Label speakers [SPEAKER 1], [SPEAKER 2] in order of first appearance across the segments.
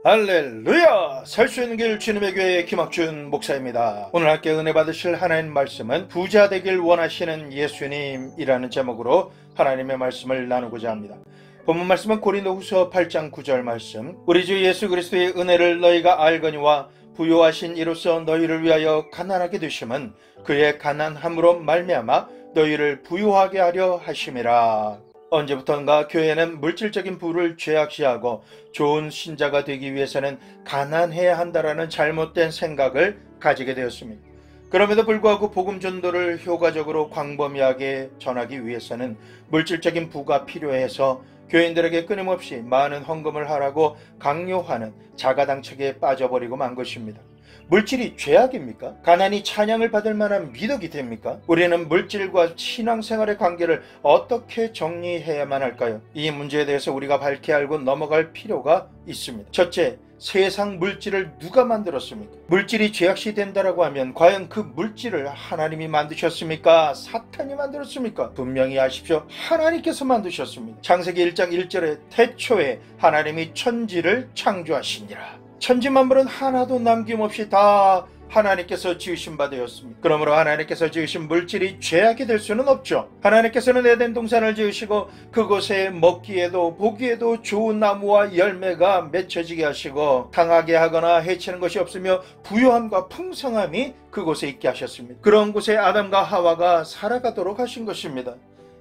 [SPEAKER 1] 할렐루야! 살 수 있는 길 주님의 교회 김학준 목사입니다. 오늘 함께 은혜 받으실 하나님 말씀은 부자 되길 원하시는 예수님이라는 제목으로 하나님의 말씀을 나누고자 합니다. 본문 말씀은 고린도후서 8장 9절 말씀. 우리 주 예수 그리스도의 은혜를 너희가 알거니와 부요하신 이로써 너희를 위하여 가난하게 되심은 그의 가난함으로 말미암아 너희를 부요하게 하려 하심이라. 언제부턴가 교회는 물질적인 부를 죄악시하고 좋은 신자가 되기 위해서는 가난해야 한다라는 잘못된 생각을 가지게 되었습니다. 그럼에도 불구하고 복음 전도를 효과적으로 광범위하게 전하기 위해서는 물질적인 부가 필요해서 교인들에게 끊임없이 많은 헌금을 하라고 강요하는 자가당착에 빠져버리고 만 것입니다. 물질이 죄악입니까? 가난이 찬양을 받을 만한 미덕이 됩니까? 우리는 물질과 신앙생활의 관계를 어떻게 정리해야만 할까요? 이 문제에 대해서 우리가 밝히 알고 넘어갈 필요가 있습니다. 첫째, 세상 물질을 누가 만들었습니까? 물질이 죄악시 된다라고 하면 과연 그 물질을 하나님이 만드셨습니까? 사탄이 만들었습니까? 분명히 아십시오. 하나님께서 만드셨습니다. 창세기 1장 1절에 태초에 하나님이 천지를 창조하시니라. 천지만물은 하나도 남김없이 다 하나님께서 지으신 바 되었습니다. 그러므로 하나님께서 지으신 물질이 죄악이 될 수는 없죠. 하나님께서는 에덴 동산을 지으시고 그곳에 먹기에도 보기에도 좋은 나무와 열매가 맺혀지게 하시고 상하게 하거나 해치는 것이 없으며 부요함과 풍성함이 그곳에 있게 하셨습니다. 그런 곳에 아담과 하와가 살아가도록 하신 것입니다.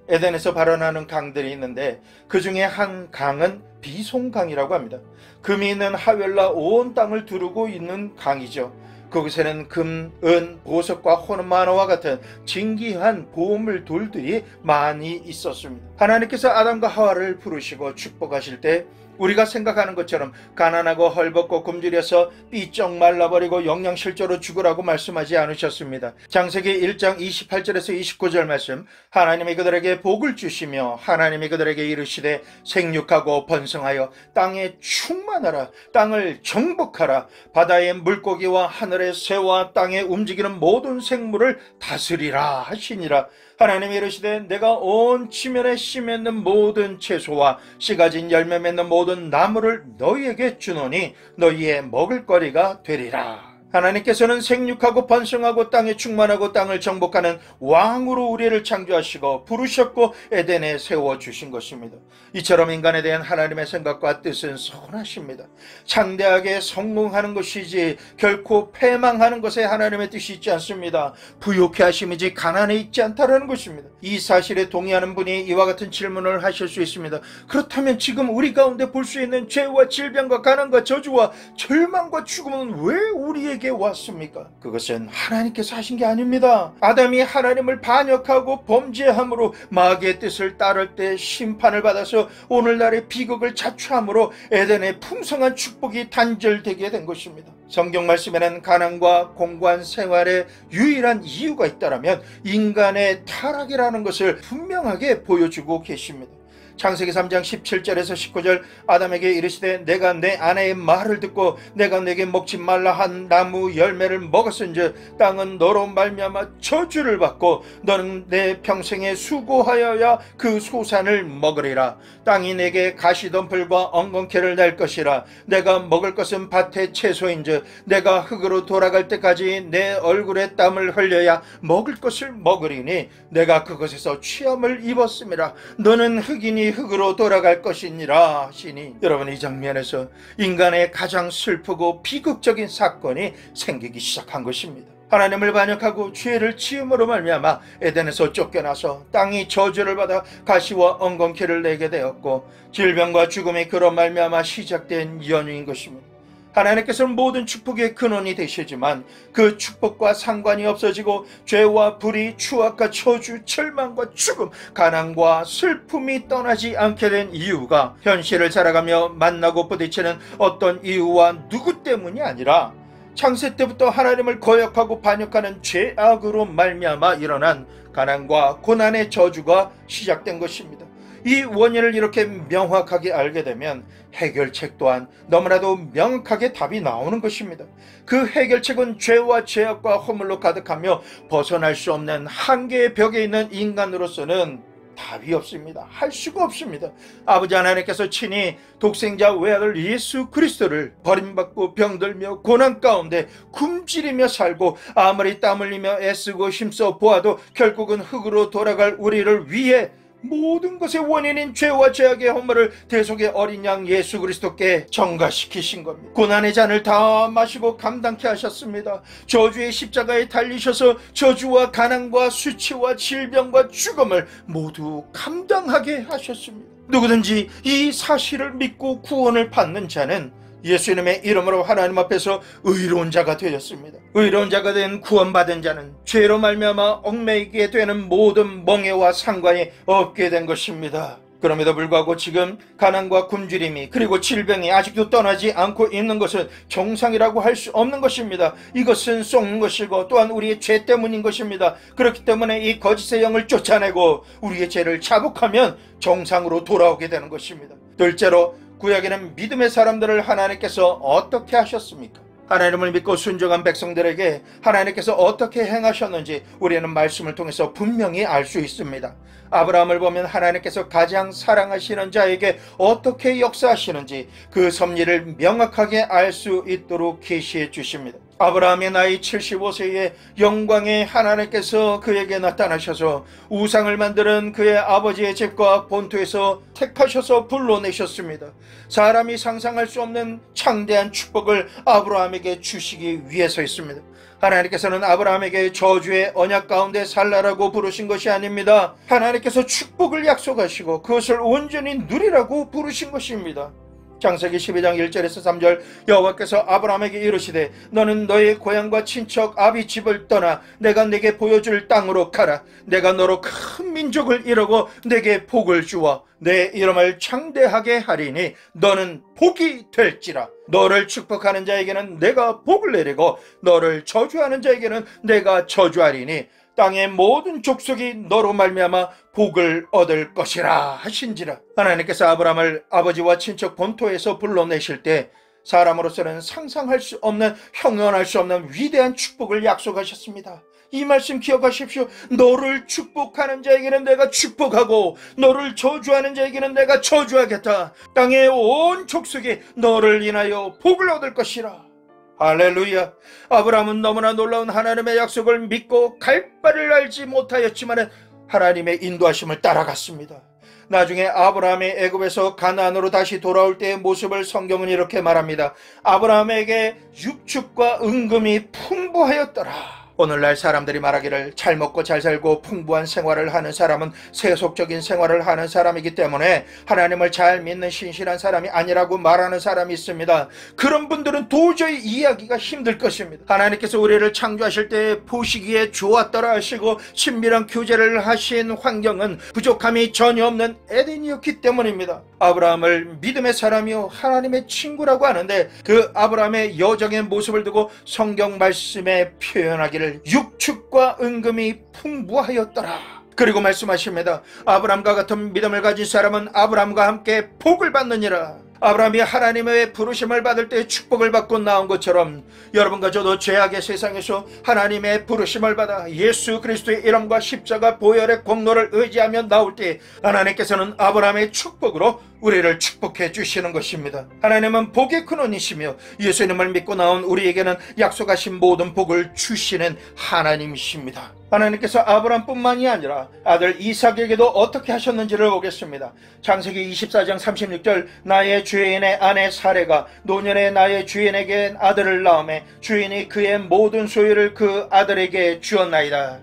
[SPEAKER 1] 에덴에서 발원하는 강들이 있는데 그 중에 한 강은 비송강이라고 합니다. 금이 있는 하웰라 온 땅을 두르고 있는 강이죠. 그곳에는 금, 은, 보석과 호르마노와 같은 진귀한 보물 돌들이 많이 있었습니다. 하나님께서 아담과 하와를 부르시고 축복하실 때 우리가 생각하는 것처럼 가난하고 헐벗고 굶주려서 삐쩍 말라버리고 영양실조로 죽으라고 말씀하지 않으셨습니다. 창세기 1장 28절에서 29절 말씀. 하나님이 그들에게 복을 주시며 하나님이 그들에게 이르시되 생육하고 번성하여 땅에 충만하라. 땅을 정복하라. 바다의 물고기와 하늘의 새와 땅에 움직이는 모든 생물을 다스리라 하시니라. 하나님이 이르시되 내가 온 지면에 씨 맺는 모든 채소와 씨 가진 열매 맺는 모든 나무를 너희에게 주노니 너희의 먹을거리가 되리라. 하나님께서는 생육하고 번성하고 땅에 충만하고 땅을 정복하는 왕으로 우리를 창조하시고 부르셨고 에덴에 세워주신 것입니다. 이처럼 인간에 대한 하나님의 생각과 뜻은 선하십니다. 창대하게 성공하는 것이지 결코 패망하는 것에 하나님의 뜻이 있지 않습니다. 부욕해 하심이지 가난해 있지 않다라는 것입니다. 이 사실에 동의하는 분이 이와 같은 질문을 하실 수 있습니다. 그렇다면 지금 우리 가운데 볼 수 있는 죄와 질병과 가난과 저주와 절망과 죽음은 왜 우리에게 왔습니까? 그것은 하나님께서 하신 게 아닙니다. 아담이 하나님을 반역하고 범죄함으로 마귀의 뜻을 따를 때 심판을 받아서 오늘날의 비극을 자초함으로 에덴의 풍성한 축복이 단절되게 된 것입니다. 성경 말씀에는 가난과 공고한 생활에 유일한 이유가 있다면 인간의 타락이라는 것을 분명하게 보여주고 계십니다. 창세기 3장 17절에서 19절. 아담에게 이르시되 내가 내 아내의 말을 듣고 내가 내게 먹지 말라 한 나무 열매를 먹었은즉 땅은 너로 말미암아 저주를 받고 너는 내 평생에 수고하여야 그 소산을 먹으리라. 땅이 내게 가시덤불과 엉겅퀴를 낼 것이라. 내가 먹을 것은 밭의 채소인즉 내가 흙으로 돌아갈 때까지 내 얼굴에 땀을 흘려야 먹을 것을 먹으리니 내가 그것에서 취함을 입었음이라. 너는 흙이니 흙으로 돌아갈 것이니라 하시니. 여러분, 이 장면에서 인간의 가장 슬프고 비극적인 사건이 생기기 시작한 것입니다. 하나님을 반역하고 죄를 지음으로 말미암아 에덴에서 쫓겨나서 땅이 저주를 받아 가시와 엉겅퀴를 내게 되었고 질병과 죽음이 그로 말미암아 시작된 연유인 것입니다. 하나님께서는 모든 축복의 근원이 되시지만 그 축복과 상관이 없어지고 죄와 불의, 추악과 저주, 절망과 죽음, 가난과 슬픔이 떠나지 않게 된 이유가 현실을 살아가며 만나고 부딪히는 어떤 이유와 누구 때문이 아니라 창세 때부터 하나님을 거역하고 반역하는 죄악으로 말미암아 일어난 가난과 고난의 저주가 시작된 것입니다. 이 원인을 이렇게 명확하게 알게 되면 해결책 또한 너무나도 명확하게 답이 나오는 것입니다. 그 해결책은 죄와 죄악과 허물로 가득하며 벗어날 수 없는 한계의 벽에 있는 인간으로서는 답이 없습니다. 할 수가 없습니다. 아버지 하나님께서 친히 독생자 외아들 예수 그리스도를 버림받고 병들며 고난 가운데 굶주리며 살고 아무리 땀 흘리며 애쓰고 힘써 보아도 결국은 흙으로 돌아갈 우리를 위해 모든 것의 원인인 죄와 죄악의 허물을 대속의 어린 양 예수 그리스도께 전가시키신 겁니다. 고난의 잔을 다 마시고 감당케 하셨습니다. 저주의 십자가에 달리셔서 저주와 가난과 수치와 질병과 죽음을 모두 감당하게 하셨습니다. 누구든지 이 사실을 믿고 구원을 받는 자는 예수님의 이름으로 하나님 앞에서 의로운 자가 되었습니다. 의로운 자가 된 구원받은 자는 죄로 말미암아 얽매이게 되는 모든 멍해와 상관이 없게 된 것입니다. 그럼에도 불구하고 지금 가난과 굶주림이 그리고 질병이 아직도 떠나지 않고 있는 것은 정상이라고 할 수 없는 것입니다. 이것은 썩는 것이고 또한 우리의 죄 때문인 것입니다. 그렇기 때문에 이 거짓의 영을 쫓아내고 우리의 죄를 자복하면 정상으로 돌아오게 되는 것입니다. 둘째로 구약에는 믿음의 사람들을 하나님께서 어떻게 하셨습니까? 하나님을 믿고 순종한 백성들에게 하나님께서 어떻게 행하셨는지 우리는 말씀을 통해서 분명히 알 수 있습니다. 아브라함을 보면 하나님께서 가장 사랑하시는 자에게 어떻게 역사하시는지 그 섭리를 명확하게 알 수 있도록 계시해 주십니다. 아브라함의 나이 75세에 영광의 하나님께서 그에게 나타나셔서 우상을 만드는 그의 아버지의 집과 본토에서 택하셔서 불러내셨습니다. 사람이 상상할 수 없는 창대한 축복을 아브라함에게 주시기 위해서였습니다. 하나님께서는 아브라함에게 저주의 언약 가운데 살라라고 부르신 것이 아닙니다. 하나님께서 축복을 약속하시고 그것을 온전히 누리라고 부르신 것입니다. 창세기 12장 1절에서 3절 여호와께서 아브라함에게 이르시되 너는 너의 고향과 친척 아비 집을 떠나 내가 네게 보여줄 땅으로 가라. 내가 너로 큰 민족을 이루고 네게 복을 주어 내 이름을 창대하게 하리니 너는 복이 될지라. 너를 축복하는 자에게는 내가 복을 내리고 너를 저주하는 자에게는 내가 저주하리니 땅의 모든 족속이 너로 말미암아 복을 얻을 것이라 하신지라. 하나님께서 아브라함을 아버지와 친척 본토에서 불러내실 때 사람으로서는 상상할 수 없는 형언할 수 없는 위대한 축복을 약속하셨습니다. 이 말씀 기억하십시오. 너를 축복하는 자에게는 내가 축복하고 너를 저주하는 자에게는 내가 저주하겠다. 땅의 온 족속이 너를 인하여 복을 얻을 것이라. 할렐루야. 아브라함은 너무나 놀라운 하나님의 약속을 믿고 갈 바를 알지 못하였지만 하나님의 인도하심을 따라갔습니다. 나중에 아브라함이 애굽에서 가나안으로 다시 돌아올 때의 모습을 성경은 이렇게 말합니다. 아브라함에게 육축과 은금이 풍부하였더라. 오늘날 사람들이 말하기를 잘 먹고 잘 살고 풍부한 생활을 하는 사람은 세속적인 생활을 하는 사람이기 때문에 하나님을 잘 믿는 신실한 사람이 아니라고 말하는 사람이 있습니다. 그런 분들은 도저히 이해하기가 힘들 것입니다. 하나님께서 우리를 창조하실 때 보시기에 좋았더라 하시고 친밀한 교제를 하신 환경은 부족함이 전혀 없는 에덴이었기 때문입니다. 아브라함을 믿음의 사람이요 하나님의 친구라고 하는데 그 아브라함의 여정의 모습을 두고 성경 말씀에 표현하기를 육축과 은금이 풍부하였더라. 그리고 말씀하십니다. 아브라함과 같은 믿음을 가진 사람은 아브라함과 함께 복을 받느니라. 아브라함이 하나님의 부르심을 받을 때 축복을 받고 나온 것처럼 여러분과 저도 죄악의 세상에서 하나님의 부르심을 받아 예수 그리스도의 이름과 십자가 보혈의 공로를 의지하며 나올 때 하나님께서는 아브라함의 축복으로 우리를 축복해 주시는 것입니다. 하나님은 복의 근원이시며 예수님을 믿고 나온 우리에게는 약속하신 모든 복을 주시는 하나님이십니다. 하나님께서 아브라함뿐만이 아니라 아들 이삭에게도 어떻게 하셨는지를 보겠습니다. 창세기 24장 36절 나의 주인의 아내 사레가 노년에 나의 주인에게 아들을 낳음에 주인이 그의 모든 소유를 그 아들에게 주었나이다.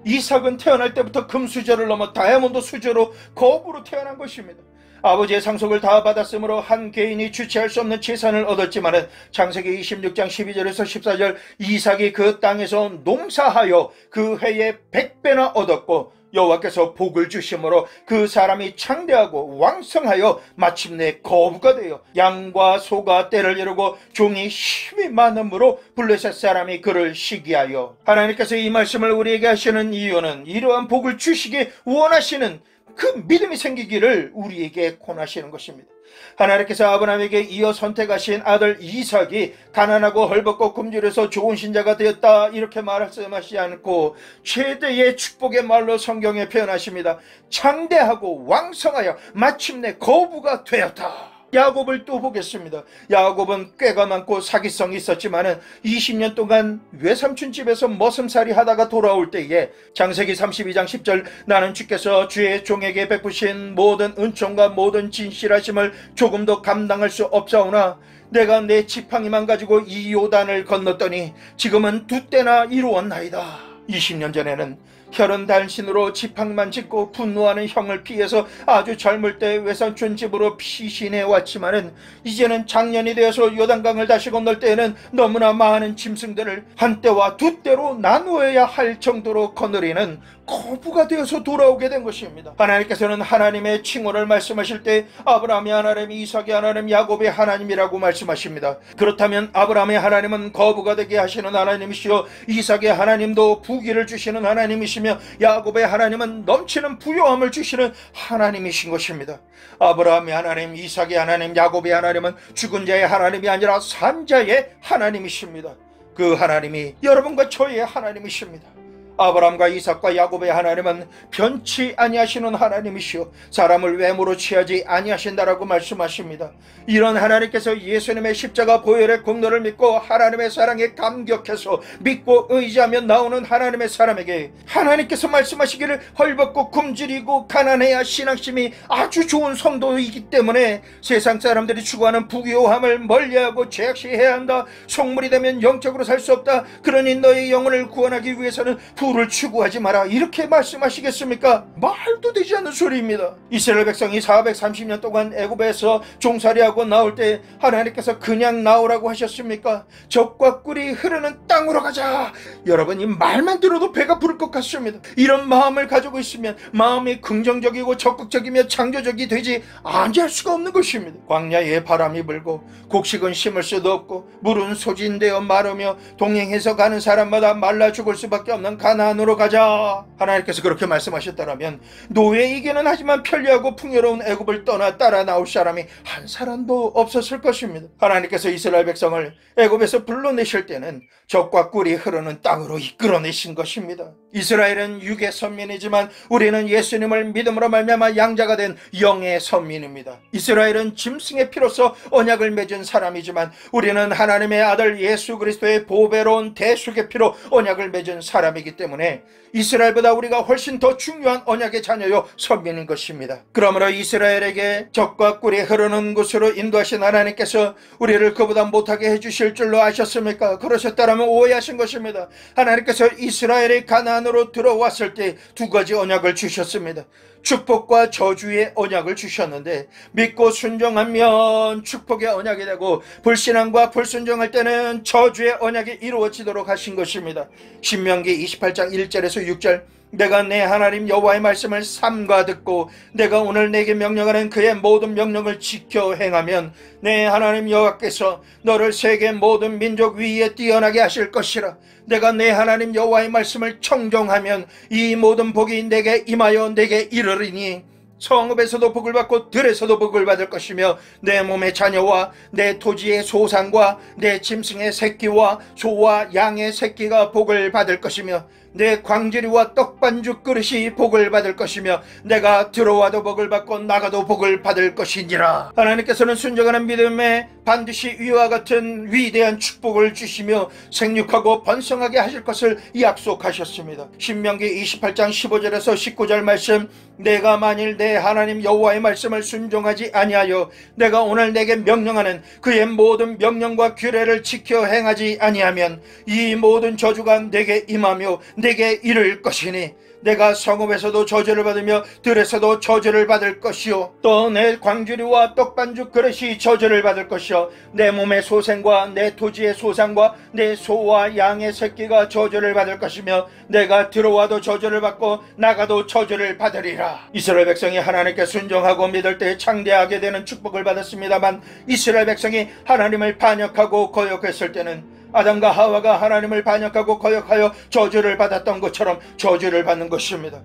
[SPEAKER 1] 이삭은 태어날 때부터 금수저를 넘어 다이아몬드 수저로 거부로 태어난 것입니다. 아버지의 상속을 다 받았으므로 한 개인이 주체할 수 없는 재산을 얻었지만 창세기 26장 12절에서 14절 이삭이 그 땅에서 농사하여 그 해에 100배나 얻었고 여호와께서 복을 주심으로 그 사람이 창대하고 왕성하여 마침내 거부가 되어 양과 소가 떼를 이루고 종이 힘이 많음으로 블레셋 사람이 그를 시기하여. 하나님께서 이 말씀을 우리에게 하시는 이유는 이러한 복을 주시기 원하시는 그 믿음이 생기기를 우리에게 권하시는 것입니다. 하나님께서 아브라함에게 이어 선택하신 아들 이삭이 가난하고 헐벗고 굶주려서 좋은 신자가 되었다 이렇게 말씀하시지 않고 최대의 축복의 말로 성경에 표현하십니다. 창대하고 왕성하여 마침내 거부가 되었다. 야곱을 또 보겠습니다. 야곱은 꾀가 많고 사기성이 있었지만은 20년 동안 외삼촌 집에서 머슴살이 하다가 돌아올 때에 창세기 32장 10절 나는 주께서 주의 종에게 베푸신 모든 은총과 모든 진실하심을 조금도 감당할 수 없사오나 내가 내 지팡이만 가지고 이 요단을 건넜더니 지금은 두 때나 이루었나이다. 20년 전에는 혈은 단신으로 지팡이만 짚고 분노하는 형을 피해서 아주 젊을 때 외삼촌 집으로 피신해 왔지만은 이제는 장년이 되어서 요단강을 다시 건널 때에는 너무나 많은 짐승들을 한 때와 두 때로 나누어야 할 정도로 거느리는 거부가 되어서 돌아오게 된 것입니다. 하나님께서는 하나님의 칭호를 말씀하실 때 아브라함의 하나님, 이삭의 하나님, 야곱의 하나님이라고 말씀하십니다. 그렇다면 아브라함의 하나님은 거부가 되게 하시는 하나님이시요 이삭의 하나님도 부귀를 주시는 하나님이시며 야곱의 하나님은 넘치는 부요함을 주시는 하나님이신 것입니다. 아브라함의 하나님, 이삭의 하나님, 야곱의 하나님은 죽은 자의 하나님이 아니라 산 자의 하나님이십니다. 그 하나님이 여러분과 저의 하나님이십니다. 아브라함과 이삭과 야곱의 하나님은 변치 아니하시는 하나님이시오 사람을 외모로 취하지 아니하신다라고 말씀하십니다. 이런 하나님께서 예수님의 십자가 보혈의 공로를 믿고 하나님의 사랑에 감격해서 믿고 의지하며 나오는 하나님의 사람에게 하나님께서 말씀하시기를 헐벗고 굶주리고 가난해야 신앙심이 아주 좋은 성도이기 때문에 세상 사람들이 추구하는 부귀호함을 멀리하고 죄악시해야 한다. 속물이 되면 영적으로 살 수 없다. 그러니 너의 영혼을 구원하기 위해서는 부를 추구하지 마라 이렇게 말씀하시겠습니까? 말도 되지 않는 소리입니다. 이스라엘 백성이 430년 동안 애굽에서 종살이하고 나올 때 하나님께서 그냥 나오라고 하셨습니까? 젖과 꿀이 흐르는 땅으로 가자. 여러분 이 말만 들어도 배가 부를 것 같습니다. 이런 마음을 가지고 있으면 마음이 긍정적이고 적극적이며 창조적이 되지 아니할 수가 없는 것입니다. 광야에 바람이 불고 곡식은 심을 수도 없고 물은 소진되어 마르며 동행해서 가는 사람마다 말라 죽을 수밖에 없는 가나안으로 가자. 하나님께서 그렇게 말씀하셨다면 노예이기는 하지만 편리하고 풍요로운 애굽을 떠나 따라 나올 사람이 한 사람도 없었을 것입니다. 하나님께서 이스라엘 백성을 애굽에서 불러내실 때는 젖과 꿀이 흐르는 땅으로 이끌어내신 것입니다. 이스라엘은 육의 선민이지만 우리는 예수님을 믿음으로 말미암아 양자가 된 영의 선민입니다. 이스라엘은 짐승의 피로서 언약을 맺은 사람이지만 우리는 하나님의 아들 예수 그리스도의 보배로운 대속의 피로 언약을 맺은 사람이기 때문에 이스라엘보다 우리가 훨씬 더 중요한 언약의 자녀요 선민인 것입니다. 그러므로 이스라엘에게 젖과 꿀이 흐르는 곳으로 인도하신 하나님께서 우리를 그보다 못하게 해주실 줄로 아셨습니까? 그러셨다면 오해하신 것입니다. 하나님께서 이스라엘이 가나안으로 들어왔을 때 두 가지 언약을 주셨습니다. 축복과 저주의 언약을 주셨는데 믿고 순종하면 축복의 언약이 되고 불신앙과 불순종할 때는 저주의 언약이 이루어지도록 하신 것입니다. 신명기 28장 1절에서 6절 내가 내 하나님 여호와의 말씀을 삼가 듣고 내가 오늘 내게 명령하는 그의 모든 명령을 지켜 행하면 내 하나님 여호와께서 너를 세계 모든 민족 위에 뛰어나게 하실 것이라. 내가 내 하나님 여호와의 말씀을 청종하면 이 모든 복이 내게 임하여 내게 이르리니 성읍에서도 복을 받고 들에서도 복을 받을 것이며 내 몸의 자녀와 내 토지의 소산과 내 짐승의 새끼와 소와 양의 새끼가 복을 받을 것이며 내 광주리와 떡반죽 그릇이 복을 받을 것이며 내가 들어와도 복을 받고 나가도 복을 받을 것이니라. 하나님께서는 순종하는 믿음에 반드시 위와 같은 위대한 축복을 주시며 생육하고 번성하게 하실 것을 약속하셨습니다. 신명기 28장 15절에서 19절 말씀 내가 만일 내 하나님 여호와의 말씀을 순종하지 아니하여 내가 오늘 내게 명령하는 그의 모든 명령과 규례를 지켜 행하지 아니하면 이 모든 저주가 내게 임하며 내게 이를 것이니 내가 성읍에서도 저주를 받으며 들에서도 저주를 받을 것이요 또 내 광주리와 떡반죽 그릇이 저주를 받을 것이요 내 몸의 소생과 내 토지의 소산과 내 소와 양의 새끼가 저주를 받을 것이며 내가 들어와도 저주를 받고 나가도 저주를 받으리라. 이스라엘 백성이 하나님께 순종하고 믿을 때 창대하게 되는 축복을 받았습니다만 이스라엘 백성이 하나님을 반역하고 거역했을 때는 아담과 하와가 하나님을 반역하고 거역하여 저주를 받았던 것처럼 저주를 받는 것입니다.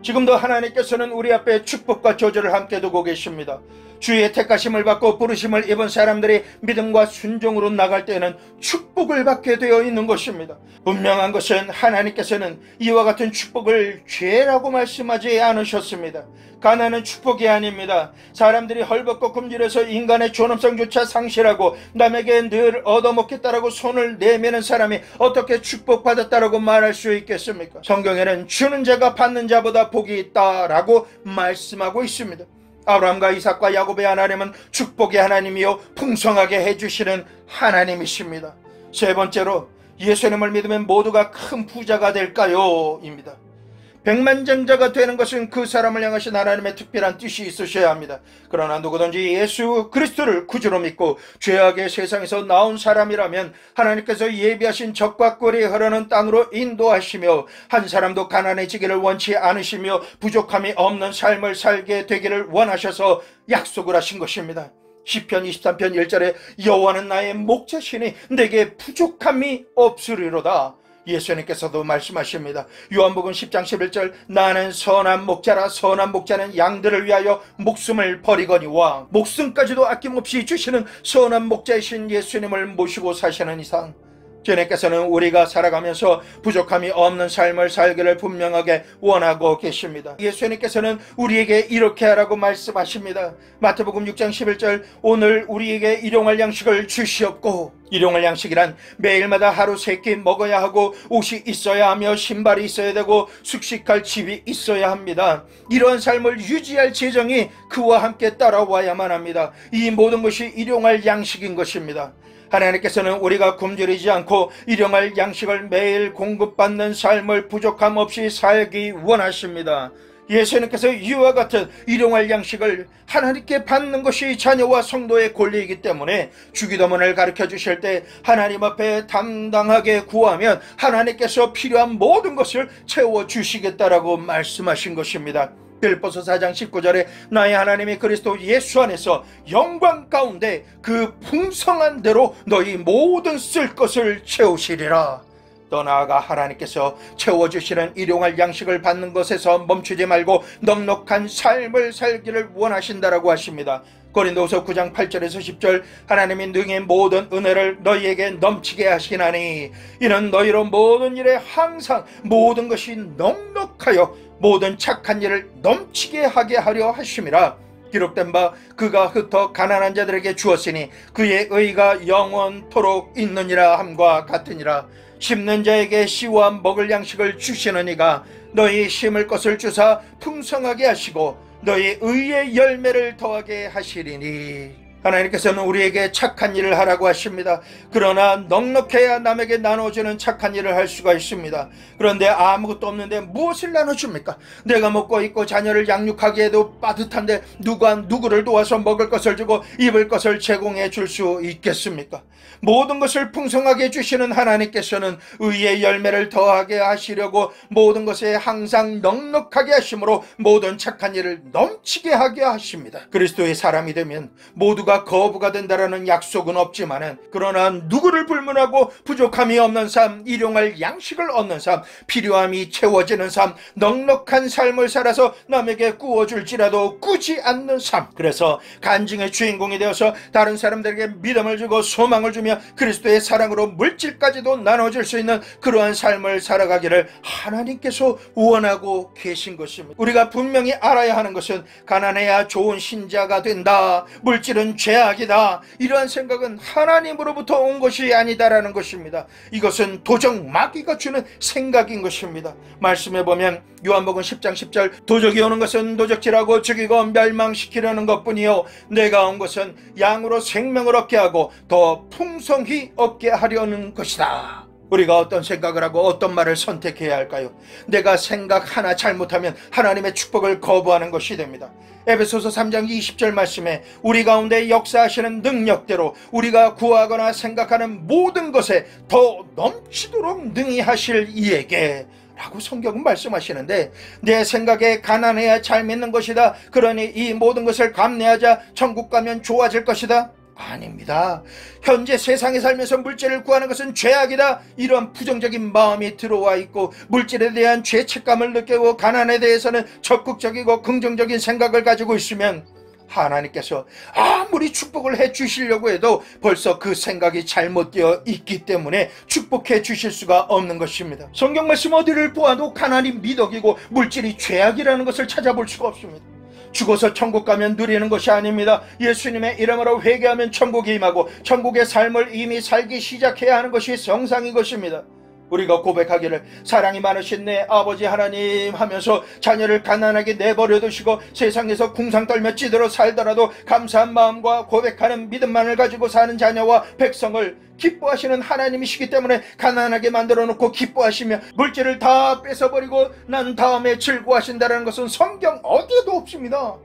[SPEAKER 1] 지금도 하나님께서는 우리 앞에 축복과 저주를 함께 두고 계십니다. 주의 택하심을 받고 부르심을 입은 사람들이 믿음과 순종으로 나갈 때에는 축복을 받게 되어 있는 것입니다. 분명한 것은 하나님께서는 이와 같은 축복을 죄라고 말씀하지 않으셨습니다. 가난은 축복이 아닙니다. 사람들이 헐벗고 굶주려서 인간의 존엄성조차 상실하고 남에게 늘 얻어먹겠다라고 손을 내미는 사람이 어떻게 축복받았다라고 말할 수 있겠습니까? 성경에는 주는 자가 받는 자보다 복이 있다라고 말씀하고 있습니다. 아브라함과 이삭과 야곱의 하나님은 축복의 하나님이요 풍성하게 해주시는 하나님이십니다. 세 번째로, 예수님을 믿으면 모두가 큰 부자가 될까요? 입니다. 백만장자가 되는 것은 그 사람을 향하신 하나님의 특별한 뜻이 있으셔야 합니다. 그러나 누구든지 예수 그리스도를 구주로 믿고 죄악의 세상에서 나온 사람이라면 하나님께서 예비하신 적과 꿀이 흐르는 땅으로 인도하시며 한 사람도 가난해지기를 원치 않으시며 부족함이 없는 삶을 살게 되기를 원하셔서 약속을 하신 것입니다. 시편 23편 1절에 여호와는 나의 목자시니 내게 부족함이 없으리로다. 예수님께서도 말씀하십니다. 요한복음 10장 11절 나는 선한 목자라 선한 목자는 양들을 위하여 목숨을 버리거니와 목숨까지도 아낌없이 주시는 선한 목자이신 예수님을 모시고 사시는 이상 주님께서는 우리가 살아가면서 부족함이 없는 삶을 살기를 분명하게 원하고 계십니다. 예수님께서는 우리에게 이렇게 하라고 말씀하십니다. 마태복음 6장 11절 오늘 우리에게 일용할 양식을 주시옵고, 일용할 양식이란 매일마다 하루 3끼 먹어야 하고 옷이 있어야 하며 신발이 있어야 되고 숙식할 집이 있어야 합니다. 이러한 삶을 유지할 재정이 그와 함께 따라와야만 합니다. 이 모든 것이 일용할 양식인 것입니다. 하나님께서는 우리가 굶주리지 않고 일용할 양식을 매일 공급받는 삶을 부족함 없이 살기 원하십니다. 예수님께서 이와 같은 일용할 양식을 하나님께 받는 것이 자녀와 성도의 권리이기 때문에 주기도문을 가르쳐 주실 때 하나님 앞에 당당하게 구하면 하나님께서 필요한 모든 것을 채워주시겠다라고 말씀하신 것입니다. 빌립보서 4장 19절에 나의 하나님이 그리스도 예수 안에서 영광 가운데 그 풍성한 대로 너희 모든 쓸 것을 채우시리라. 더 나아가 하나님께서 채워주시는 일용할 양식을 받는 것에서 멈추지 말고 넉넉한 삶을 살기를 원하신다라고 하십니다. 고린도후서 9장 8절에서 10절 하나님이 능히 모든 은혜를 너희에게 넘치게 하시나니 이는 너희로 모든 일에 항상 모든 것이 넉넉하여 모든 착한 일을 넘치게 하게 하려 하심이라. 기록된 바 그가 흩어 가난한 자들에게 주었으니 그의 의가 영원토록 있느니라 함과 같으니라. 심는 자에게 씨와 먹을 양식을 주시는 이가 너희 심을 것을 주사 풍성하게 하시고 너희 의의 열매를 더하게 하시리니. 하나님께서는 우리에게 착한 일을 하라고 하십니다. 그러나 넉넉해야 남에게 나눠주는 착한 일을 할 수가 있습니다. 그런데 아무것도 없는데 무엇을 나눠줍니까? 내가 먹고 있고 자녀를 양육하기에도 빠듯한데 누가 누구를 도와서 먹을 것을 주고 입을 것을 제공해 줄 수 있겠습니까? 모든 것을 풍성하게 주시는 하나님께서는 의의 열매를 더하게 하시려고 모든 것에 항상 넉넉하게 하심으로 모든 착한 일을 넘치게 하게 하십니다. 그리스도의 사람이 되면 모두가 거부가 된다라는 약속은 없지만은 그러나 누구를 불문하고 부족함이 없는 삶, 일용할 양식을 얻는 삶, 필요함이 채워지는 삶, 넉넉한 삶을 살아서 남에게 구워줄지라도 꾸지 않는 삶, 그래서 간증의 주인공이 되어서 다른 사람들에게 믿음을 주고 소망을 주며 그리스도의 사랑으로 물질까지도 나눠줄 수 있는 그러한 삶을 살아가기를 하나님께서 원하고 계신 것입니다. 우리가 분명히 알아야 하는 것은 가난해야 좋은 신자가 된다, 물질은 죄악이다, 이러한 생각은 하나님으로부터 온 것이 아니다라는 것입니다. 이것은 도적 마귀가 주는 생각인 것입니다. 말씀해 보면 요한복음 10장 10절 도적이 오는 것은 도적질하고 죽이고 멸망시키려는 것뿐이요 내가 온 것은 양으로 생명을 얻게 하고 더 풍성히 얻게 하려는 것이다. 우리가 어떤 생각을 하고 어떤 말을 선택해야 할까요? 내가 생각 하나 잘못하면 하나님의 축복을 거부하는 것이 됩니다. 에베소서 3장 20절 말씀에 우리 가운데 역사하시는 능력대로 우리가 구하거나 생각하는 모든 것에 더 넘치도록 능히 하실 이에게 라고 성경은 말씀하시는데, 내 생각에 가난해야 잘 믿는 것이다, 그러니 이 모든 것을 감내하자 천국 가면 좋아질 것이다? 아닙니다. 현재 세상에 살면서 물질을 구하는 것은 죄악이다, 이런 부정적인 마음이 들어와 있고 물질에 대한 죄책감을 느끼고 가난에 대해서는 적극적이고 긍정적인 생각을 가지고 있으면 하나님께서 아무리 축복을 해 주시려고 해도 벌써 그 생각이 잘못되어 있기 때문에 축복해 주실 수가 없는 것입니다. 성경 말씀 어디를 보아도 가난이 미덕이고 물질이 죄악이라는 것을 찾아볼 수가 없습니다. 죽어서 천국 가면 누리는 것이 아닙니다. 예수님의 이름으로 회개하면 천국이 임하고 천국의 삶을 이미 살기 시작해야 하는 것이 정상인 것입니다. 우리가 고백하기를 사랑이 많으신 내 아버지 하나님 하면서 자녀를 가난하게 내버려 두시고 세상에서 궁상 떨며 찌들어 살더라도 감사한 마음과 고백하는 믿음만을 가지고 사는 자녀와 백성을 기뻐하시는 하나님이시기 때문에 가난하게 만들어 놓고 기뻐하시며 물질을 다 뺏어버리고 난 다음에 즐거워하신다는 것은 성경 어디에도 없습니다.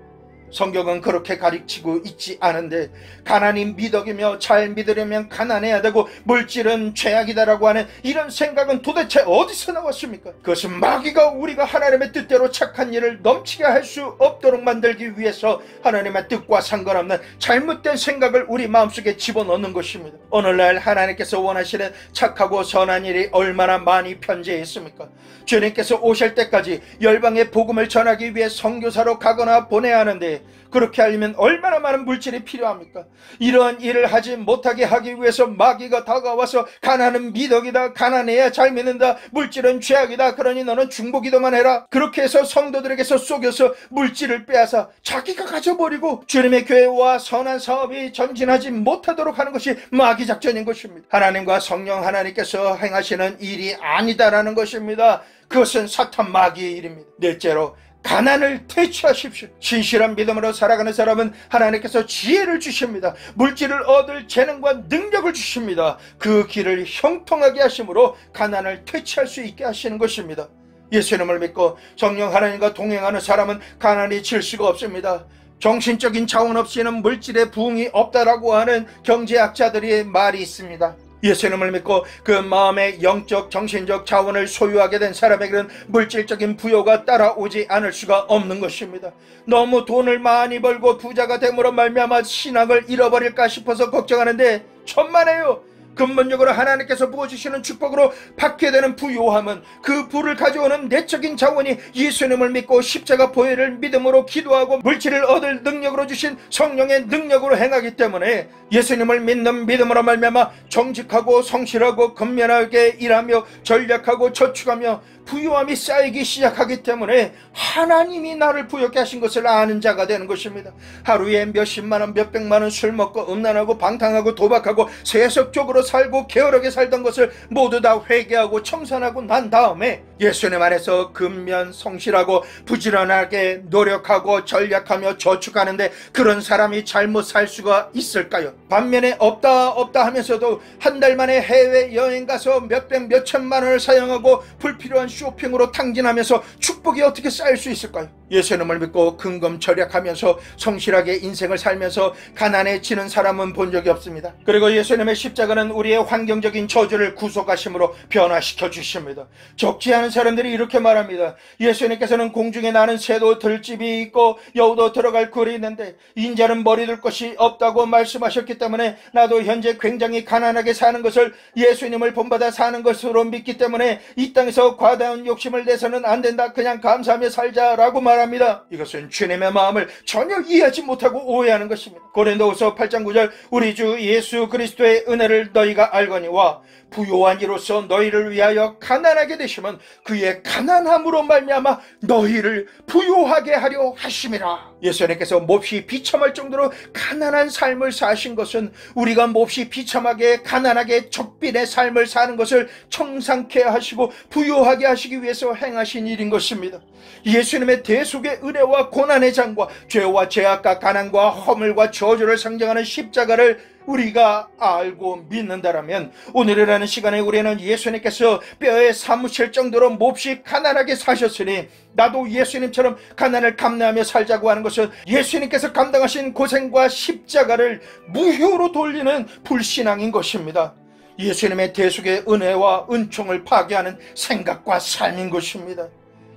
[SPEAKER 1] 성경은 그렇게 가르치고 있지 않은데 가난이 미덕이며 잘 믿으려면 가난해야 되고 물질은 죄악이다라고 하는 이런 생각은 도대체 어디서 나왔습니까? 그것은 마귀가 우리가 하나님의 뜻대로 착한 일을 넘치게 할 수 없도록 만들기 위해서 하나님의 뜻과 상관없는 잘못된 생각을 우리 마음속에 집어넣는 것입니다. 오늘날 하나님께서 원하시는 착하고 선한 일이 얼마나 많이 편재해 있습니까? 주님께서 오실 때까지 열방의 복음을 전하기 위해 선교사로 가거나 보내야 하는데 그렇게 하려면 얼마나 많은 물질이 필요합니까? 이러한 일을 하지 못하게 하기 위해서 마귀가 다가와서 가난은 미덕이다, 가난해야 잘 믿는다, 물질은 죄악이다, 그러니 너는 중보기도만 해라, 그렇게 해서 성도들에게서 속여서 물질을 빼앗아 자기가 가져버리고 주님의 교회와 선한 사업이 전진하지 못하도록 하는 것이 마귀 작전인 것입니다. 하나님과 성령 하나님께서 행하시는 일이 아니다라는 것입니다. 그것은 사탄 마귀의 일입니다. 넷째로 가난을 퇴치하십시오. 신실한 믿음으로 살아가는 사람은 하나님께서 지혜를 주십니다. 물질을 얻을 재능과 능력을 주십니다. 그 길을 형통하게 하심으로 가난을 퇴치할 수 있게 하시는 것입니다. 예수님을 믿고 성령 하나님과 동행하는 사람은 가난이 질 수가 없습니다. 정신적인 자원 없이는 물질의 부흥이 없다라고 하는 경제학자들의 말이 있습니다. 예수님을 믿고 그 마음의 영적 정신적 자원을 소유하게 된 사람에게는 물질적인 부여가 따라오지 않을 수가 없는 것입니다. 너무 돈을 많이 벌고 부자가 됨으로 말미암아 신앙을 잃어버릴까 싶어서 걱정하는데 천만에요. 근본적으로 하나님께서 부어주시는 축복으로 받게 되는 부요함은 그 부를 가져오는 내적인 자원이 예수님을 믿고 십자가 보혈을 믿음으로 기도하고 물질을 얻을 능력으로 주신 성령의 능력으로 행하기 때문에 예수님을 믿는 믿음으로 말미암아 정직하고 성실하고 근면하게 일하며 전략하고 저축하며 부요함이 쌓이기 시작하기 때문에 하나님이 나를 부욕게 하신 것을 아는 자가 되는 것입니다. 하루에 몇십만원 몇백만원 술 먹고 음란하고 방탕하고 도박하고 세속적으로 살고 게으르게 살던 것을 모두 다 회개하고 청산하고 난 다음에 예수님 안에서 근면 성실하고 부지런하게 노력하고 전략하며 저축하는데 그런 사람이 잘못 살 수가 있을까요? 반면에 없다 하면서도 한 달 만에 해외여행 가서 몇백 몇천만 원을 사용하고 불필요한 쇼핑으로 탕진하면서 축복이 어떻게 쌓일 수 있을까요? 예수님을 믿고 근검 절약하면서 성실하게 인생을 살면서 가난해지는 사람은 본 적이 없습니다. 그리고 예수님의 십자가는 우리의 환경적인 저주를 구속하심으로 변화시켜 주십니다. 적지 않은 사람들이 이렇게 말합니다. 예수님께서는 공중에 나는 새도 들집이 있고 여우도 들어갈 굴이 있는데 인자는 머리 둘 것이 없다고 말씀하셨기 때문에 나도 현재 굉장히 가난하게 사는 것을 예수님을 본받아 사는 것으로 믿기 때문에 이 땅에서 과다한 욕심을 내서는 안 된다. 그냥 감사하며 살자라고 말합니다. 이것은 주님의 마음을 전혀 이해하지 못하고 오해하는 것입니다. 고린도후서 8장 9절 우리 주 예수 그리스도의 은혜를 너희가 알거니와 부요한 이로써 너희를 위하여 가난하게 되시면 그의 가난함으로 말미암아 너희를 부요하게 하려 하심이라. 예수님께서 몹시 비참할 정도로 가난한 삶을 사신 것은 우리가 몹시 비참하게 가난하게 적빈의 삶을 사는 것을 청산케 하시고 부요하게 하시기 위해서 행하신 일인 것입니다. 예수님의 대속의 은혜와 고난의 장과 죄와 죄악과 가난과 허물과 저주를 상징하는 십자가를 우리가 알고 믿는다라면 오늘이라는 시간에 우리는 예수님께서 뼈에 사무칠 정도로 몹시 가난하게 사셨으니 나도 예수님처럼 가난을 감내하며 살자고 하는 것은 예수님께서 감당하신 고생과 십자가를 무효로 돌리는 불신앙인 것입니다. 예수님의 대속의 은혜와 은총을 파괴하는 생각과 삶인 것입니다.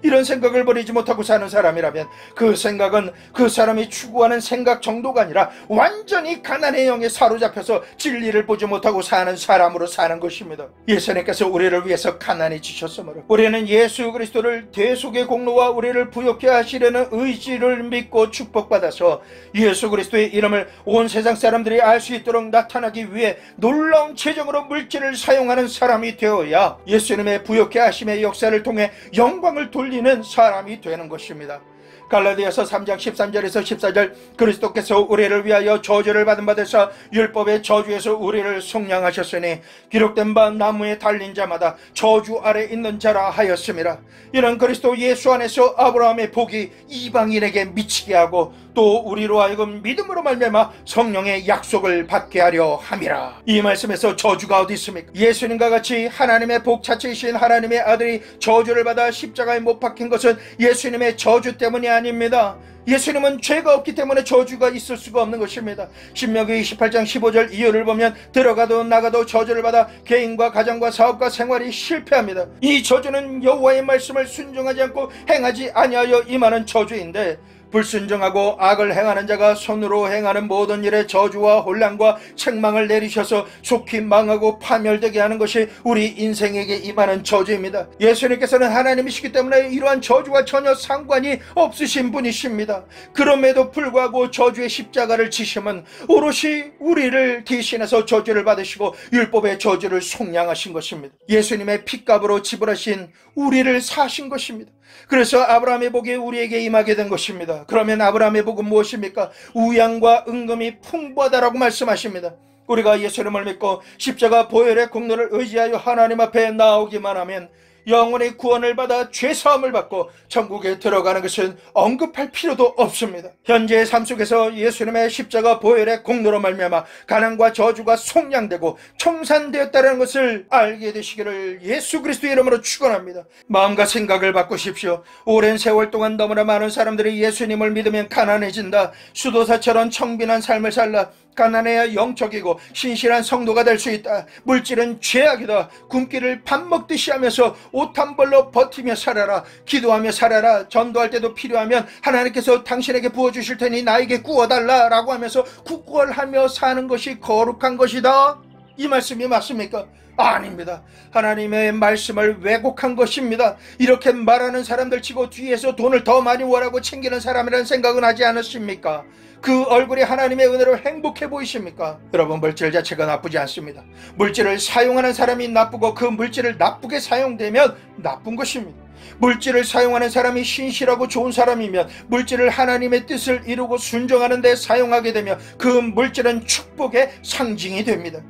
[SPEAKER 1] 이런 생각을 버리지 못하고 사는 사람이라면 그 생각은 그 사람이 추구하는 생각 정도가 아니라 완전히 가난의 영에 사로잡혀서 진리를 보지 못하고 사는 사람으로 사는 것입니다. 예수님께서 우리를 위해서 가난해지셨으므로 우리는 예수 그리스도를 대속의 공로와 우리를 부욕케 하시려는 의지를 믿고 축복받아서 예수 그리스도의 이름을 온 세상 사람들이 알 수 있도록 나타나기 위해 놀라운 재정으로 물질을 사용하는 사람이 되어야 예수님의 부욕케 하심의 역사를 통해 영광을 돌리는 사람이 되는 것입니다. 갈라디아서 3장 13절에서 14절 그리스도께서 우리를 위하여 저주를 받은 바 되사 율법의 저주에서 우리를 속량하셨으니 기록된 바 나무에 달린 자마다 저주 아래 있는 자라 하였음이라. 이는 그리스도 예수 안에서 아브라함의 복이 이방인에게 미치게 하고 또 우리로 하여금 믿음으로 말미암아 성령의 약속을 받게 하려 함이라. 이 말씀에서 저주가 어디 있습니까? 예수님과 같이 하나님의 복 자체이신 하나님의 아들이 저주를 받아 십자가에 못 박힌 것은 예수님의 저주 때문이 아닙니다. 예수님은 죄가 없기 때문에 저주가 있을 수가 없는 것입니다. 신명기 28장 15절 이유를 보면 들어가도 나가도 저주를 받아 개인과 가정과 사업과 생활이 실패합니다. 이 저주는 여호와의 말씀을 순종하지 않고 행하지 아니하여 임하는 저주인데, 불순종하고 악을 행하는 자가 손으로 행하는 모든 일에 저주와 혼란과 책망을 내리셔서 속히 망하고 파멸되게 하는 것이 우리 인생에게 임하는 저주입니다. 예수님께서는 하나님이시기 때문에 이러한 저주와 전혀 상관이 없으신 분이십니다. 그럼에도 불구하고 저주의 십자가를 지심은 오롯이 우리를 대신해서 저주를 받으시고 율법의 저주를 속량하신 것입니다. 예수님의 핏값으로 지불하신 우리를 사신 것입니다. 그래서 아브라함의 복이 우리에게 임하게 된 것입니다. 그러면 아브라함의 복은 무엇입니까? 우양과 은금이 풍부하다라고 말씀하십니다. 우리가 예수님을 믿고 십자가 보혈의 공로를 의지하여 하나님 앞에 나오기만 하면 영원의 구원을 받아 죄사함을 받고 천국에 들어가는 것은 언급할 필요도 없습니다. 현재의 삶 속에서 예수님의 십자가 보혈의 공로로 말미암아 가난과 저주가 속량되고 청산되었다는 것을 알게 되시기를 예수 그리스도의 이름으로 축원합니다. 마음과 생각을 바꾸십시오. 오랜 세월 동안 너무나 많은 사람들이 예수님을 믿으면 가난해진다, 수도사처럼 청빈한 삶을 살라, 가난해야 영적이고 신실한 성도가 될 수 있다, 물질은 죄악이다, 굶기를 밥 먹듯이 하면서 옷 한 벌로 버티며 살아라, 기도하며 살아라, 전도할 때도 필요하면 하나님께서 당신에게 부어주실 테니 나에게 구워달라 라고 하면서 구걸하며 사는 것이 거룩한 것이다, 이 말씀이 맞습니까? 아닙니다. 하나님의 말씀을 왜곡한 것입니다. 이렇게 말하는 사람들 치고 뒤에서 돈을 더 많이 원하고 챙기는 사람이라는 생각은 하지 않으십니까? 그 얼굴이 하나님의 은혜로 행복해 보이십니까? 여러분, 물질 자체가 나쁘지 않습니다. 물질을 사용하는 사람이 나쁘고 그 물질을 나쁘게 사용되면 나쁜 것입니다. 물질을 사용하는 사람이 신실하고 좋은 사람이면 물질을 하나님의 뜻을 이루고 순종하는 데 사용하게 되면 그 물질은 축복의 상징이 됩니다.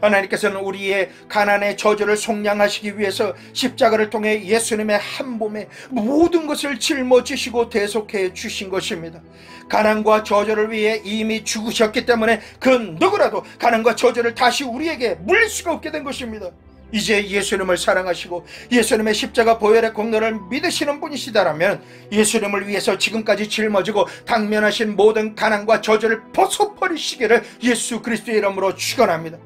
[SPEAKER 1] 하나님께서는 우리의 가난의 저주를 속량하시기 위해서 십자가를 통해 예수님의 한 몸에 모든 것을 짊어지시고 대속해 주신 것입니다. 가난과 저주를 위해 이미 죽으셨기 때문에 그 누구라도 가난과 저주를 다시 우리에게 물릴 수가 없게 된 것입니다. 이제 예수님을 사랑하시고 예수님의 십자가 보혈의 공로를 믿으시는 분이시다라면 예수님을 위해서 지금까지 짊어지고 당면하신 모든 가난과 저주를 벗어버리시기를 예수 그리스도의 이름으로 축원합니다.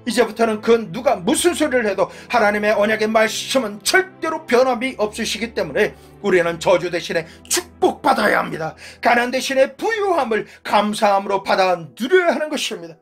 [SPEAKER 1] 이제부터는 그 누가 무슨 소리를 해도 하나님의 언약의 말씀은 절대로 변함이 없으시기 때문에 우리는 저주 대신에 축복받아야 합니다. 가난 대신에 부유함을 감사함으로 받아 누려야 하는 것입니다.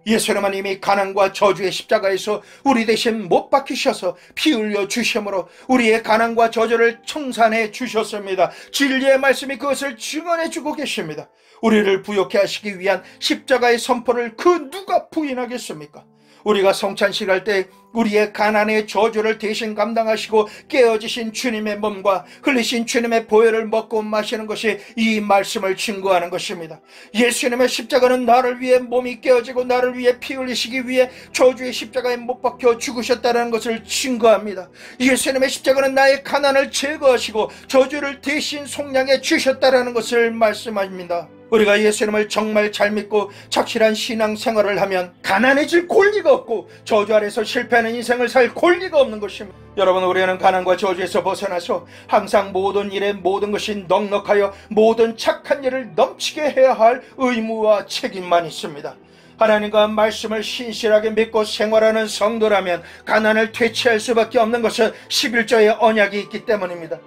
[SPEAKER 1] 예수님은 이미 가난과 저주의 십자가에서 우리 대신 못 박히셔서 피 흘려 주심으로 우리의 가난과 저주를 청산해 주셨습니다. 진리의 말씀이 그것을 증언해 주고 계십니다. 우리를 부욕케 하시기 위한 십자가의 선포를 그 누가 부인하겠습니까? 우리가 성찬식 할 때 우리의 가난의 저주를 대신 감당하시고 깨어지신 주님의 몸과 흘리신 주님의 보혈을 먹고 마시는 것이 이 말씀을 증거하는 것입니다. 예수님의 십자가는 나를 위해 몸이 깨어지고 나를 위해 피 흘리시기 위해 저주의 십자가에 못 박혀 죽으셨다는 것을 증거합니다. 예수님의 십자가는 나의 가난을 제거하시고 저주를 대신 속량해 주셨다는 것을 말씀합니다. 우리가 예수님을 정말 잘 믿고 착실한 신앙생활을 하면 가난해질 권리가 없고 저주 아래서 실패하는 인생을 살 권리가 없는 것입니다. 여러분, 우리는 가난과 저주에서 벗어나서 항상 모든 일에 모든 것이 넉넉하여 모든 착한 일을 넘치게 해야 할 의무와 책임만 있습니다. 하나님과 말씀을 신실하게 믿고 생활하는 성도라면 가난을 퇴치할 수밖에 없는 것은 11조의 언약이 있기 때문입니다.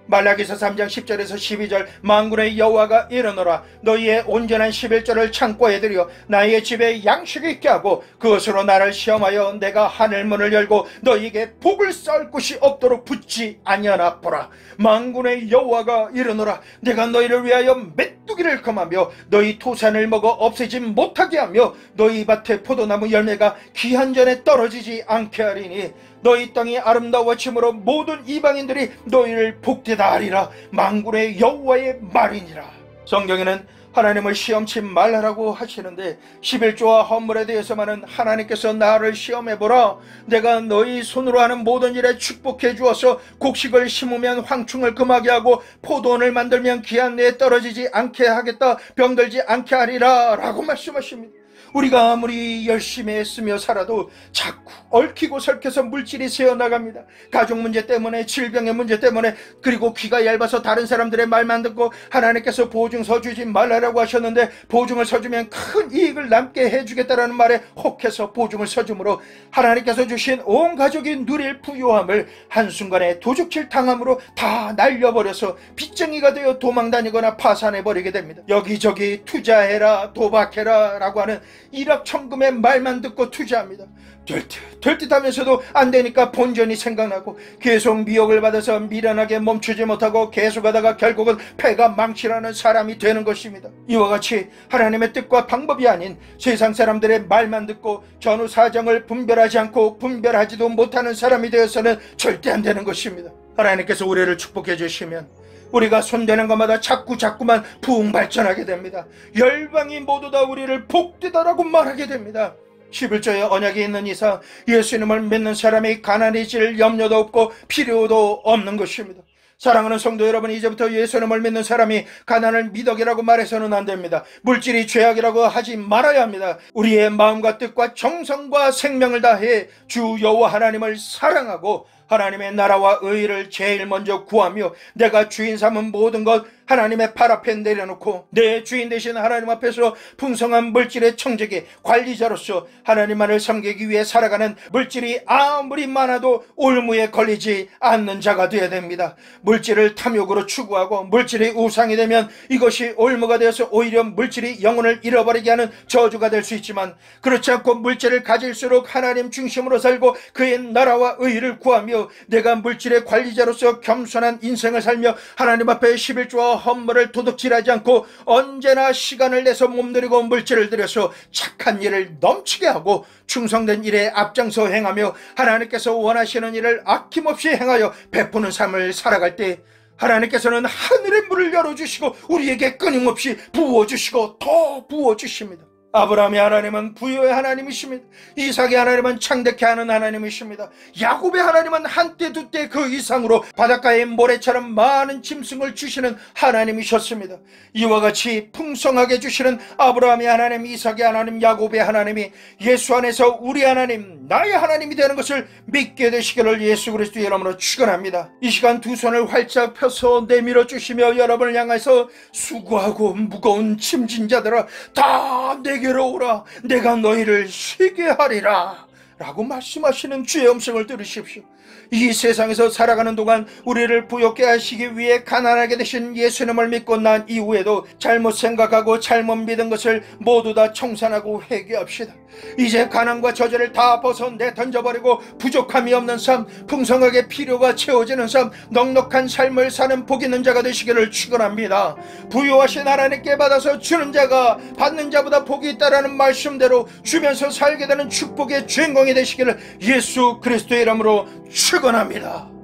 [SPEAKER 1] 말라기서 3장 10절에서 12절 만군의 여호와가 이르노라 너희의 온전한 11조를 창고에 들여 나의 집에 양식이 있게 하고 그것으로 나를 시험하여 내가 하늘문을 열고 너희에게 복을 쌓을 곳이 없도록 붙지 아니하나 보라. 만군의 여호와가 이르노라 내가 너희를 위하여 메뚜기를 금하며 너희 토산을 먹어 없애지 못하게 하며 너희 밭에 포도나무 열매가 기한전에 떨어지지 않게 하리니 너희 땅이 아름다워짐으로 모든 이방인들이 너희를 복되다 하리라. 만군의 여호와의 말이니라. 성경에는 하나님을 시험치 말라라고 하시는데 11조와 헌물에 대해서만은 하나님께서 나를 시험해보라. 내가 너희 손으로 하는 모든 일에 축복해 주어서 곡식을 심으면 황충을 금하게 하고 포도원을 만들면 기한 내에 떨어지지 않게 하겠다. 병들지 않게 하리라 라고 말씀하십니다. 우리가 아무리 열심히 애쓰며 살아도 자꾸 얽히고 설켜서 물질이 새어나갑니다. 가족 문제 때문에, 질병의 문제 때문에, 그리고 귀가 얇아서 다른 사람들의 말만 듣고 하나님께서 보증서 주지 말라라고 하셨는데 보증을 서주면 큰 이익을 남게 해주겠다라는 말에 혹해서 보증을 서줌으로 하나님께서 주신 온 가족이 누릴 부요함을 한순간에 도둑질 당함으로 다 날려버려서 빚쟁이가 되어 도망다니거나 파산해버리게 됩니다. 여기저기 투자해라, 도박해라 라고 하는 일확천금의 말만 듣고 투자합니다. 될 듯 하면서도 안 되니까 본전이 생각나고 계속 미혹을 받아서 미련하게 멈추지 못하고 계속하다가 결국은 패가 망치라는 사람이 되는 것입니다. 이와 같이 하나님의 뜻과 방법이 아닌 세상 사람들의 말만 듣고 전후 사정을 분별하지 않고 분별하지도 못하는 사람이 되어서는 절대 안 되는 것입니다. 하나님께서 우리를 축복해 주시면 우리가 손대는 것마다 자꾸만 부흥 발전하게 됩니다. 열방이 모두 다 우리를 복되다라고 말하게 됩니다. 11조의 언약이 있는 이상 예수님을 믿는 사람이 가난해질 염려도 없고 필요도 없는 것입니다. 사랑하는 성도 여러분, 이제부터 예수님을 믿는 사람이 가난을 미덕이라고 말해서는 안 됩니다. 물질이 죄악이라고 하지 말아야 합니다. 우리의 마음과 뜻과 정성과 생명을 다해 주 여호와 하나님을 사랑하고 하나님의 나라와 의의를 제일 먼저 구하며 내가 주인 삼은 모든 것 하나님의 발 앞에 내려놓고 내 주인 되신 하나님 앞에서 풍성한 물질의 청지기 관리자로서 하나님만을 섬기기 위해 살아가는 물질이 아무리 많아도 올무에 걸리지 않는 자가 되어야 됩니다. 물질을 탐욕으로 추구하고 물질이 우상이 되면 이것이 올무가 되어서 오히려 물질이 영혼을 잃어버리게 하는 저주가 될 수 있지만 그렇지 않고 물질을 가질수록 하나님 중심으로 살고 그의 나라와 의의를 구하며 내가 물질의 관리자로서 겸손한 인생을 살며 하나님 앞에 11조와 헌물을 도둑질하지 않고 언제나 시간을 내서 몸들이고 물질을 들여서 착한 일을 넘치게 하고 충성된 일에 앞장서 행하며 하나님께서 원하시는 일을 아낌없이 행하여 베푸는 삶을 살아갈 때 하나님께서는 하늘의 문을 열어주시고 우리에게 끊임없이 부어주시고 더 부어주십니다. 아브라함의 하나님은 부요의 하나님이십니다. 이삭의 하나님은 창대케 하는 하나님이십니다. 야곱의 하나님은 한때 두때 그 이상으로 바닷가의 모래처럼 많은 짐승을 주시는 하나님이셨습니다. 이와 같이 풍성하게 주시는 아브라함의 하나님, 이삭의 하나님, 야곱의 하나님이 예수 안에서 우리 하나님, 나의 하나님이 되는 것을 믿게 되시기를 예수 그리스도의 이름으로 축원합니다. 이 시간 두 손을 활짝 펴서 내밀어 주시며 여러분을 향해서 수고하고 무거운 짐진 자들아 다 내게로 오라. 내가 너희를 쉬게 하리라 라고 말씀하시는 주의 음성을 들으십시오. 이 세상에서 살아가는 동안 우리를 부욕게 하시기 위해 가난하게 되신 예수님을 믿고 난 이후에도 잘못 생각하고 잘못 믿은 것을 모두 다 청산하고 회개합시다. 이제 가난과 저주를 다 벗어내 던져버리고 부족함이 없는 삶, 풍성하게 필요가 채워지는 삶, 넉넉한 삶을 사는 복 있는 자가 되시기를 축원합니다. 부요하신 하나님께 받아서 주는 자가 받는 자보다 복이 있다라는 말씀대로 주면서 살게 되는 축복의 주인공이 되시기를 예수 그리스도의 이름으로 축원합니다.